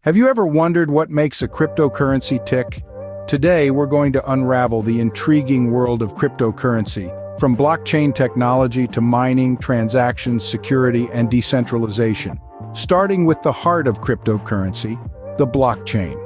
Have you ever wondered what makes a cryptocurrency tick? Today, we're going to unravel the intriguing world of cryptocurrency, from blockchain technology to mining, transactions, security, and decentralization. Starting with the heart of cryptocurrency, the blockchain.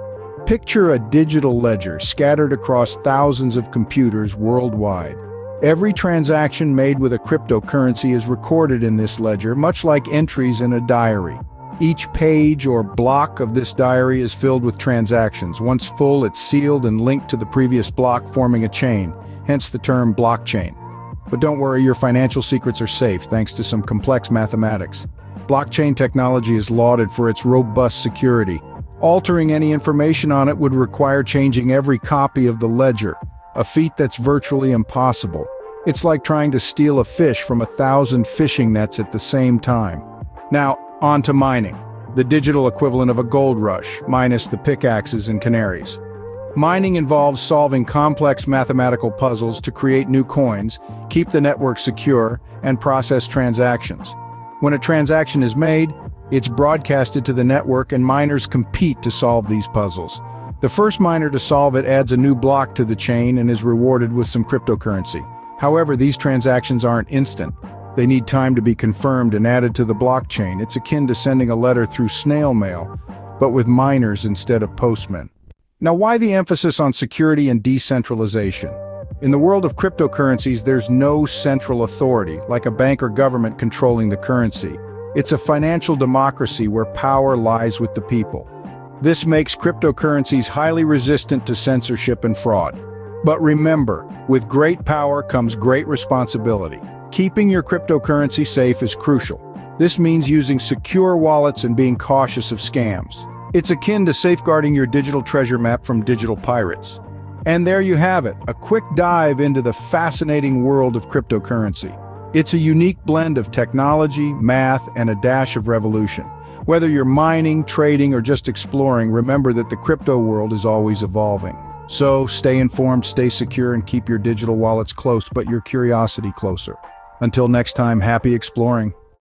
Picture a digital ledger scattered across thousands of computers worldwide. Every transaction made with a cryptocurrency is recorded in this ledger, much like entries in a diary. Each page or block of this diary is filled with transactions. Once full, it's sealed and linked to the previous block, forming a chain, hence the term blockchain. But don't worry, your financial secrets are safe thanks to some complex mathematics. Blockchain technology is lauded for its robust security. Altering any information on it would require changing every copy of the ledger, a feat that's virtually impossible. It's like trying to steal a fish from 1,000 fishing nets at the same time. Now, on to mining, the digital equivalent of a gold rush, minus the pickaxes and canaries. Mining involves solving complex mathematical puzzles to create new coins, keep the network secure, and process transactions. When a transaction is made, it's broadcasted to the network and miners compete to solve these puzzles. The first miner to solve it adds a new block to the chain and is rewarded with some cryptocurrency. However, these transactions aren't instant. They need time to be confirmed and added to the blockchain. It's akin to sending a letter through snail mail, but with miners instead of postmen. Now, why the emphasis on security and decentralization? In the world of cryptocurrencies, there's no central authority, like a bank or government controlling the currency. It's a financial democracy where power lies with the people. This makes cryptocurrencies highly resistant to censorship and fraud. But remember, with great power comes great responsibility. Keeping your cryptocurrency safe is crucial. This means using secure wallets and being cautious of scams. It's akin to safeguarding your digital treasure map from digital pirates. And there you have it, a quick dive into the fascinating world of cryptocurrency. It's a unique blend of technology, math, and a dash of revolution. Whether you're mining, trading, or just exploring, remember that the crypto world is always evolving. So stay informed, stay secure, and keep your digital wallets close, but your curiosity closer. Until next time, happy exploring.